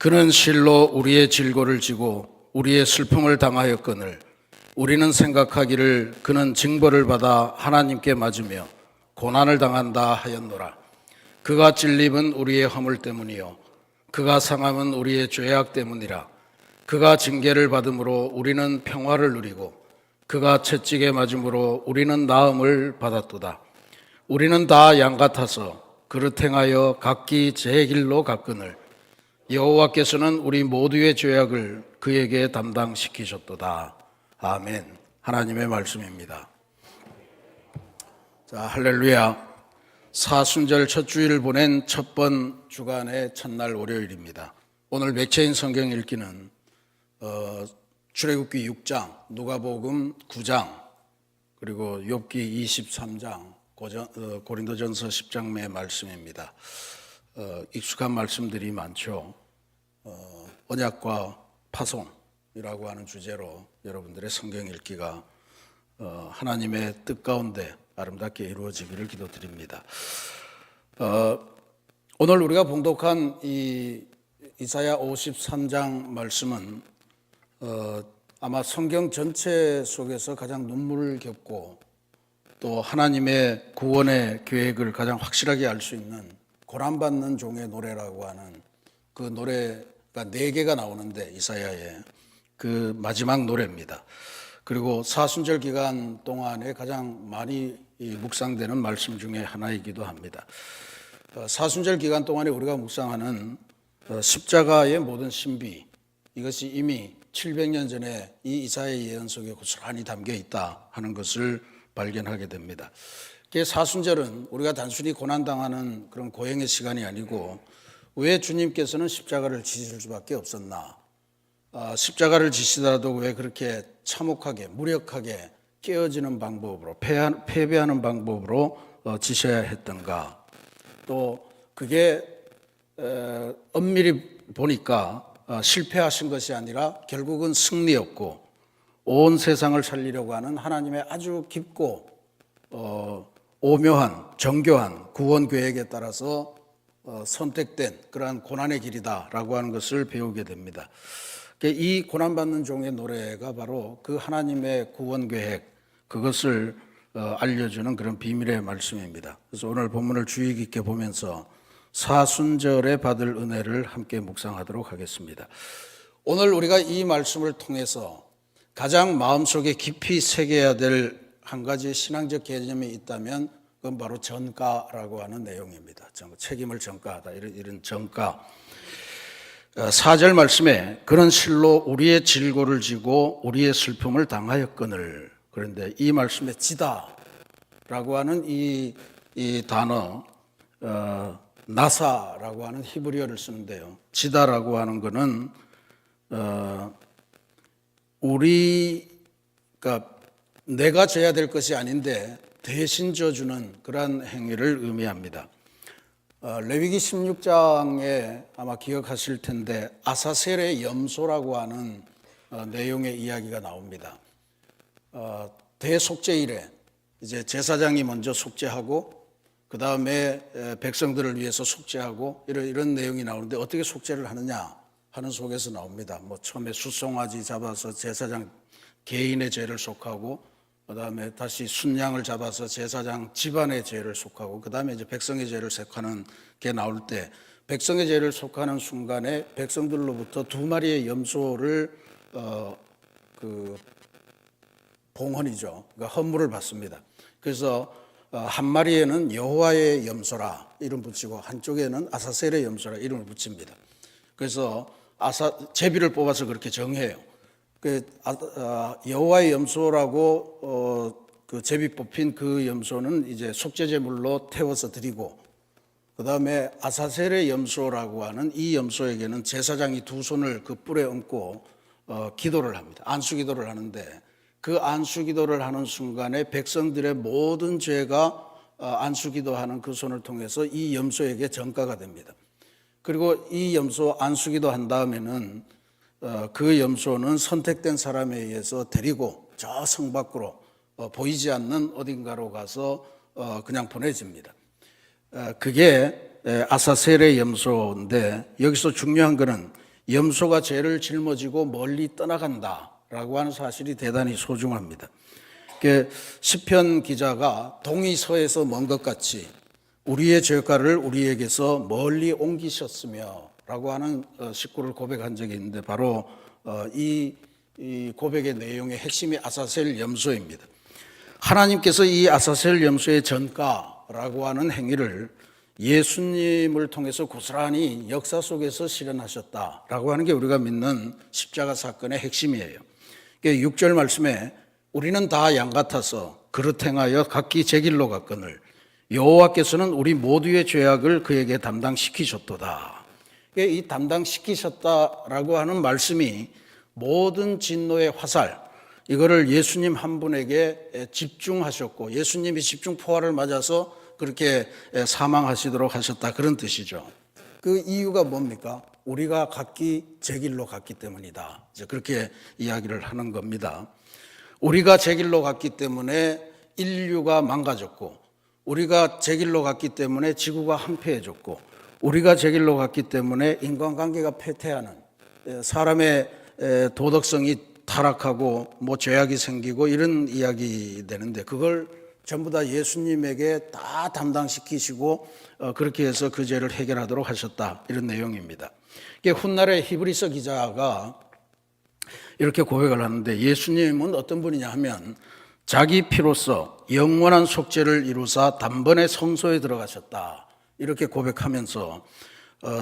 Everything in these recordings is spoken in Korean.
그는 실로 우리의 질고를 지고 우리의 슬픔을 당하였거늘 우리는 생각하기를 그는 징벌을 받아 하나님께 맞으며 고난을 당한다 하였노라. 그가 찔림은 우리의 허물 때문이요 그가 상함은 우리의 죄악 때문이라. 그가 징계를 받음으로 우리는 평화를 누리고 그가 채찍에 맞음으로 우리는 나음을 받았도다. 우리는 다 양 같아서 그릇 행하여 각기 제 길로 갔거늘 여호와께서는 우리 모두의 죄악을 그에게 담당시키셨도다. 아멘. 하나님의 말씀입니다. 자, 할렐루야. 사순절 첫 주일을 보낸 첫 번 주간의 첫날 월요일입니다. 오늘 맥체인 성경 읽기는 출애굽기 6장, 누가복음 9장, 그리고 욥기 23장, 고린도전서 10장의 말씀입니다. 익숙한 말씀들이 많죠. 언약과 파송이라고 하는 주제로 여러분들의 성경 읽기가 하나님의 뜻 가운데 아름답게 이루어지기를 기도드립니다. 오늘 우리가 봉독한 이 이사야 53장 말씀은 아마 성경 전체 속에서 가장 눈물겹고 또 하나님의 구원의 계획을 가장 확실하게 알 수 있는 고난받는 종의 노래라고 하는 그 노래가 4개가 나오는데 이사야의 그 마지막 노래입니다. 그리고 사순절 기간 동안에 가장 많이 묵상되는 말씀 중에 하나이기도 합니다. 사순절 기간 동안에 우리가 묵상하는 십자가의 모든 신비, 이것이 이미 700년 전에 이 이사야의 예언 속에 고스란히 담겨 있다 하는 것을 발견하게 됩니다. 사순절은 우리가 단순히 고난당하는 그런 고행의 시간이 아니고 왜 주님께서는 십자가를 지실 수밖에 없었나? 십자가를 지시더라도 왜 그렇게 참혹하게 무력하게 깨어지는 방법으로 패배하는 방법으로 지셔야 했던가? 또 그게 엄밀히 보니까 실패하신 것이 아니라 결국은 승리였고 온 세상을 살리려고 하는 하나님의 아주 깊고 오묘한 정교한 구원 계획에 따라서 선택된 그러한 고난의 길이다라고 하는 것을 배우게 됩니다. 이 고난받는 종의 노래가 바로 그 하나님의 구원 계획, 그것을 알려주는 그런 비밀의 말씀입니다. 그래서 오늘 본문을 주의 깊게 보면서 사순절에 받을 은혜를 함께 묵상하도록 하겠습니다. 오늘 우리가 이 말씀을 통해서 가장 마음속에 깊이 새겨야 될 한 가지 신앙적 개념이 있다면 그건 바로 전가라고 하는 내용입니다. 책임을 전가하다, 이런 전가. 4절 말씀에 그런 실로 우리의 질고를 지고 우리의 슬픔을 당하였거늘. 그런데 이 말씀에 지다라고 하는 이 단어 나사라고 하는 히브리어를 쓰는데요. 지다라고 하는 것은 그러니까 내가 져야 될 것이 아닌데 대신 져주는 그러한 행위를 의미합니다. 레위기 16장에 아마 기억하실 텐데 아사셀의 염소라고 하는 내용의 이야기가 나옵니다. 대속죄일에 이제 제사장이 먼저 속죄하고 그 다음에 백성들을 위해서 속죄하고 이런 내용이 나오는데 어떻게 속죄를 하느냐 하는 속에서 나옵니다. 처음에 숫송아지 잡아서 제사장 개인의 죄를 속하고 그 다음에 다시 순양을 잡아서 제사장 집안의 죄를 속하고 그 다음에 이제 백성의 죄를 속하는 게 나올 때 백성의 죄를 속하는 순간에 백성들로부터 2마리의 염소를 봉헌이죠. 그러니까 헌물을 받습니다. 그래서 한 마리에는 여호와의 염소라 이름 붙이고 한쪽에는 아사셀의 염소라 이름을 붙입니다. 그래서 제비를 뽑아서 그렇게 정해요. 여호와의 염소라고 그 제비 뽑힌 그 염소는 이제 속죄제물로 태워서 드리고 그 다음에 아사셀의 염소라고 하는 이 염소에게는 제사장이 2손을 그 뿔에 얹고 기도를 합니다. 안수기도를 하는데 그 안수기도를 하는 순간에 백성들의 모든 죄가 안수기도하는 그 손을 통해서 이 염소에게 전가가 됩니다. 그리고 이 염소 안수기도 한 다음에는 그 염소는 선택된 사람에 의해서 데리고 저 성 밖으로 보이지 않는 어딘가로 가서 그냥 보내집니다. 그게 아사셀의 염소인데 여기서 중요한 것은 염소가 죄를 짊어지고 멀리 떠나간다라고 하는 사실이 대단히 소중합니다. 시편 기자가 동이 서에서 먼 것 같이 우리의 죄가를 우리에게서 멀리 옮기셨으며 라고 하는 식구를 고백한 적이 있는데 바로 이 고백의 내용의 핵심이 아사셀 염소입니다. 하나님께서 이 아사셀 염소의 전가라고 하는 행위를 예수님을 통해서 고스란히 역사 속에서 실현하셨다라고 하는 게 우리가 믿는 십자가 사건의 핵심이에요. 6절 말씀에 우리는 다 양 같아서 그릇 행하여 각기 제 길로 갔거늘 여호와께서는 우리 모두의 죄악을 그에게 담당시키셨도다. 이 담당시키셨다라고 하는 말씀이 모든 진노의 화살, 이거를 예수님 한 분에게 집중하셨고 예수님이 집중포화를 맞아서 그렇게 사망하시도록 하셨다, 그런 뜻이죠. 그 이유가 뭡니까? 우리가 각기 제 길로 갔기 때문이다. 이제 그렇게 이야기를 하는 겁니다. 우리가 제 길로 갔기 때문에 인류가 망가졌고, 우리가 제 길로 갔기 때문에 지구가 한패해졌고, 우리가 제 길로 갔기 때문에 인간관계가 폐퇴하는, 사람의 도덕성이 타락하고 죄악이 생기고 이런 이야기 되는데, 그걸 전부 다 예수님에게 다 담당시키시고 그렇게 해서 그 죄를 해결하도록 하셨다, 이런 내용입니다. 훗날에 히브리서 기자가 이렇게 고백을 하는데, 예수님은 어떤 분이냐 하면 자기 피로써 영원한 속죄를 이루사 단번에 성소에 들어가셨다, 이렇게 고백하면서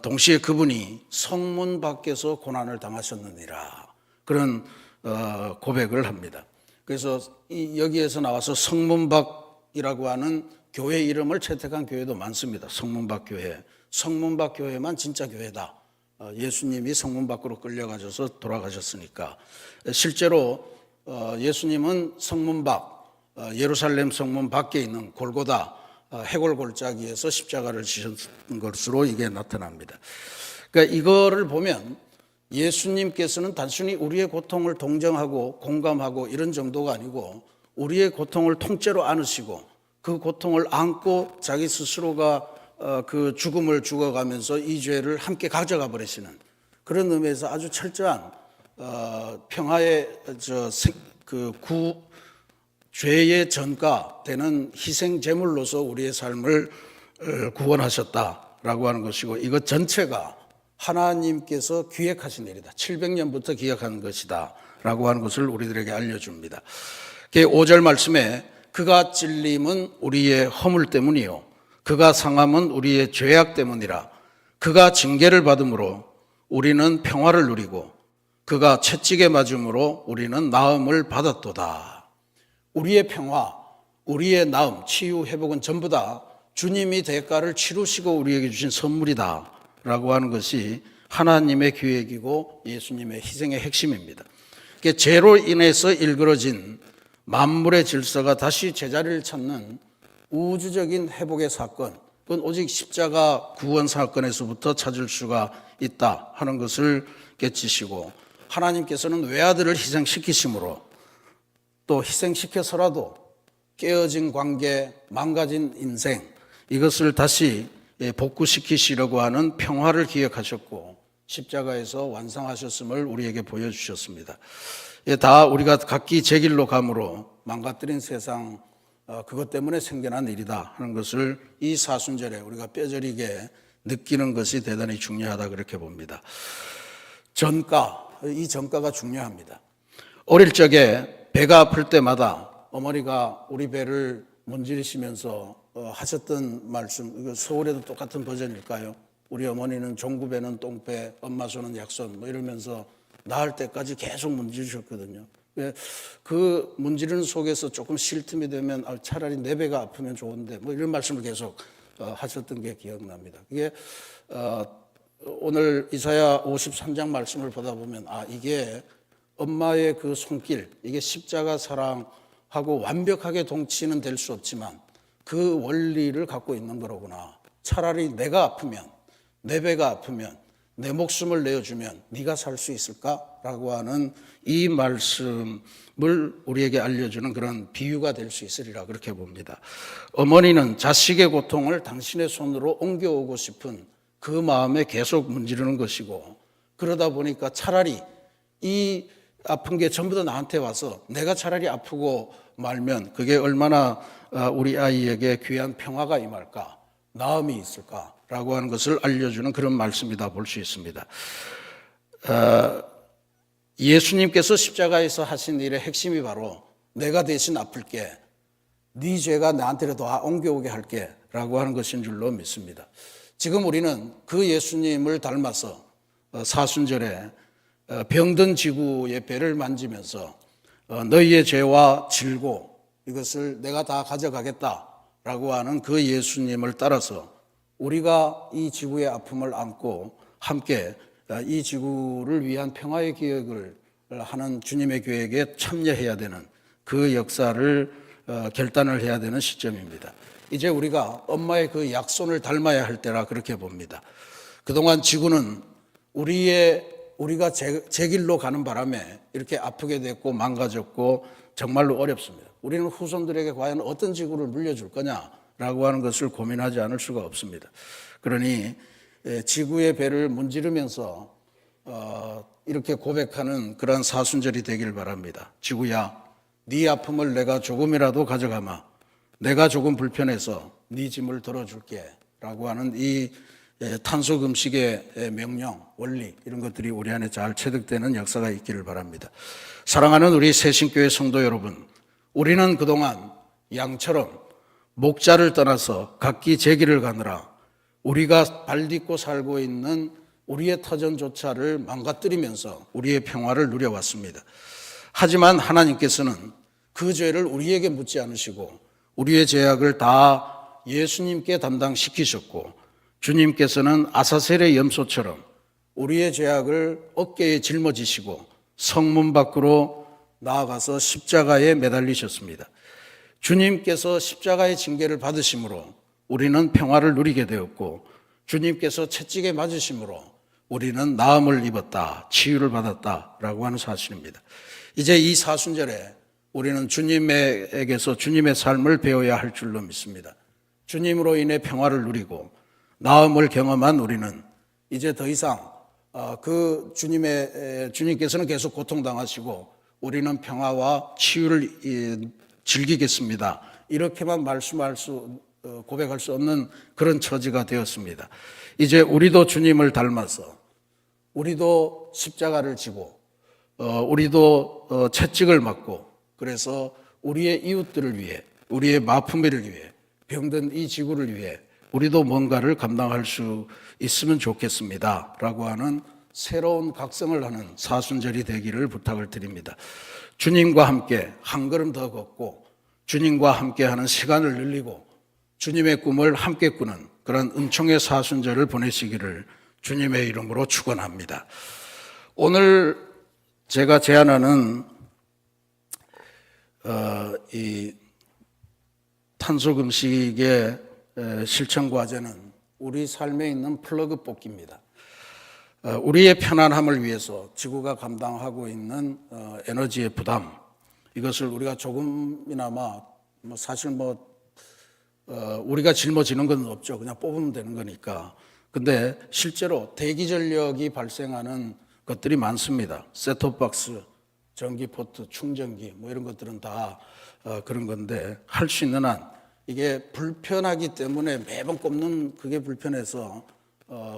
동시에 그분이 성문 밖에서 고난을 당하셨느니라, 그런 고백을 합니다. 그래서 여기에서 나와서 성문 밖이라고 하는 교회 이름을 채택한 교회도 많습니다. 성문 밖 교회, 성문 밖 교회만 진짜 교회다. 예수님이 성문 밖으로 끌려가셔서 돌아가셨으니까. 실제로 예수님은 성문 밖, 예루살렘 성문 밖에 있는 골고다 해골 골짜기에서 십자가를 지셨던 것으로 이게 나타납니다. 그러니까 이거를 보면 예수님께서는 단순히 우리의 고통을 동정하고 공감하고 이런 정도가 아니고 우리의 고통을 통째로 안으시고 그 고통을 안고 자기 스스로가 그 죽음을 죽어가면서 이 죄를 함께 가져가 버리시는 그런 의미에서 아주 철저한 평화의 죄의 전가되는 희생 제물로서 우리의 삶을 구원하셨다라고 하는 것이고, 이것 전체가 하나님께서 기획하신 일이다. 700년부터 기획한 것이다 라고 하는 것을 우리들에게 알려줍니다. 5절 말씀에 그가 찔림은 우리의 허물 때문이요 그가 상함은 우리의 죄악 때문이라. 그가 징계를 받음으로 우리는 평화를 누리고 그가 채찍에 맞음으로 우리는 나음을 받았도다. 우리의 평화, 우리의 나음, 치유, 회복은 전부 다 주님이 대가를 치르시고 우리에게 주신 선물이다 라고 하는 것이 하나님의 계획이고 예수님의 희생의 핵심입니다. 죄로 인해서 일그러진 만물의 질서가 다시 제자리를 찾는 우주적인 회복의 사건, 그건 오직 십자가 구원 사건에서부터 찾을 수가 있다 하는 것을 깨치시고, 하나님께서는 외아들을 희생시키심으로 또 희생시켜서라도 깨어진 관계, 망가진 인생, 이것을 다시 복구시키시려고 하는 평화를 기획하셨고 십자가에서 완성하셨음을 우리에게 보여주셨습니다. 다 우리가 각기 제 길로 감으로 망가뜨린 세상, 그것 때문에 생겨난 일이다 하는 것을 이 사순절에 우리가 뼈저리게 느끼는 것이 대단히 중요하다, 그렇게 봅니다. 전가, 이 전가가 중요합니다. 어릴 적에 배가 아플 때마다 어머니가 우리 배를 문지르시면서 하셨던 말씀, 이거 서울에도 똑같은 버전일까요? 우리 어머니는 종구배는 똥배, 엄마 손은 약손 이러면서 나을 때까지 계속 문지르셨거든요. 그 문지르는 속에서 조금 쉴 틈이 되면 차라리 내 배가 아프면 좋은데 이런 말씀을 계속 하셨던 게 기억납니다. 이게 오늘 이사야 53장 말씀을 보다 보면 이게 엄마의 그 손길, 이게 십자가 사랑하고 완벽하게 동치는 될 수 없지만 그 원리를 갖고 있는 거로구나. 차라리 내가 아프면, 내 배가 아프면, 내 목숨을 내어주면 네가 살 수 있을까라고 하는 이 말씀을 우리에게 알려주는 그런 비유가 될 수 있으리라, 그렇게 봅니다. 어머니는 자식의 고통을 당신의 손으로 옮겨오고 싶은 그 마음에 계속 문지르는 것이고, 그러다 보니까 차라리 이 아픈 게 전부 다 나한테 와서 내가 차라리 아프고 말면 그게 얼마나 우리 아이에게 귀한 평화가 임할까, 나음이 있을까라고 하는 것을 알려주는 그런 말씀이다 볼 수 있습니다. 예수님께서 십자가에서 하신 일의 핵심이 바로 내가 대신 아플게, 네 죄가 나한테라도 옮겨오게 할게 라고 하는 것인 줄로 믿습니다. 지금 우리는 그 예수님을 닮아서 사순절에 병든 지구의 배를 만지면서 너희의 죄와 질고 이것을 내가 다 가져가겠다라고 하는 그 예수님을 따라서 우리가 이 지구의 아픔을 안고 함께 이 지구를 위한 평화의 기획을 하는 주님의 계획에 참여해야 되는 그 역사를 결단을 해야 되는 시점입니다. 이제 우리가 엄마의 그 약손을 닮아야 할 때라 그렇게 봅니다. 그동안 지구는 우리가 제 길로 가는 바람에 이렇게 아프게 됐고 망가졌고 정말로 어렵습니다. 우리는 후손들에게 과연 어떤 지구를 물려줄 거냐라고 하는 것을 고민하지 않을 수가 없습니다. 그러니 지구의 배를 문지르면서 이렇게 고백하는 그런 사순절이 되길 바랍니다. 지구야, 네 아픔을 내가 조금이라도 가져가마. 내가 조금 불편해서 네 짐을 덜어줄게 라고 하는 이 탄소금식의 명령, 원리 이런 것들이 우리 안에 잘 체득되는 역사가 있기를 바랍니다. 사랑하는 우리 새신교회 성도 여러분, 우리는 그동안 양처럼 목자를 떠나서 각기 제 길을 가느라 우리가 발딛고 살고 있는 우리의 터전조차를 망가뜨리면서 우리의 평화를 누려왔습니다. 하지만 하나님께서는 그 죄를 우리에게 묻지 않으시고 우리의 죄악을 다 예수님께 담당시키셨고 주님께서는 아사셀의 염소처럼 우리의 죄악을 어깨에 짊어지시고 성문 밖으로 나아가서 십자가에 매달리셨습니다. 주님께서 십자가의 징계를 받으심으로 우리는 평화를 누리게 되었고 주님께서 채찍에 맞으심으로 우리는 나음을 입었다, 치유를 받았다라고 하는 사실입니다. 이제 이 사순절에 우리는 주님에게서 주님의 삶을 배워야 할 줄로 믿습니다. 주님으로 인해 평화를 누리고 나음을 경험한 우리는 이제 더 이상 주님께서는 계속 고통당하시고 우리는 평화와 치유를 즐기겠습니다. 이렇게만 고백할 수 없는 그런 처지가 되었습니다. 이제 우리도 주님을 닮아서 우리도 십자가를 지고 우리도 채찍을 맞고 그래서 우리의 이웃들을 위해 우리의 마품비를 위해 병든 이 지구를 위해 우리도 뭔가를 감당할 수 있으면 좋겠습니다 라고 하는 새로운 각성을 하는 사순절이 되기를 부탁을 드립니다. 주님과 함께 한 걸음 더 걷고 주님과 함께하는 시간을 늘리고 주님의 꿈을 함께 꾸는 그런 은총의 사순절을 보내시기를 주님의 이름으로 축원합니다. 오늘 제가 제안하는 이 탄소금식의 실천 과제는 우리 삶에 있는 플러그 뽑기입니다. 우리의 편안함을 위해서 지구가 감당하고 있는 에너지의 부담, 이것을 우리가 조금이나마 사실 우리가 짊어지는 건 없죠. 그냥 뽑으면 되는 거니까. 근데 실제로 대기전력이 발생하는 것들이 많습니다. 셋톱박스, 전기포트, 충전기 이런 것들은 다 그런 건데 할 수 있는 한 이게 불편하기 때문에 매번 꼽는 그게 불편해서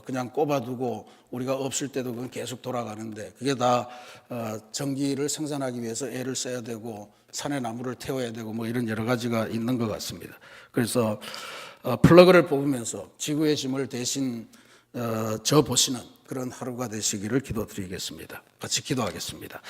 그냥 꼽아두고 우리가 없을 때도 그건 계속 돌아가는데 그게 다 전기를 생산하기 위해서 애를 써야 되고 산에 나무를 태워야 되고 이런 여러 가지가 있는 것 같습니다. 그래서 플러그를 뽑으면서 지구의 짐을 대신 져 보시는 그런 하루가 되시기를 기도드리겠습니다. 같이 기도하겠습니다.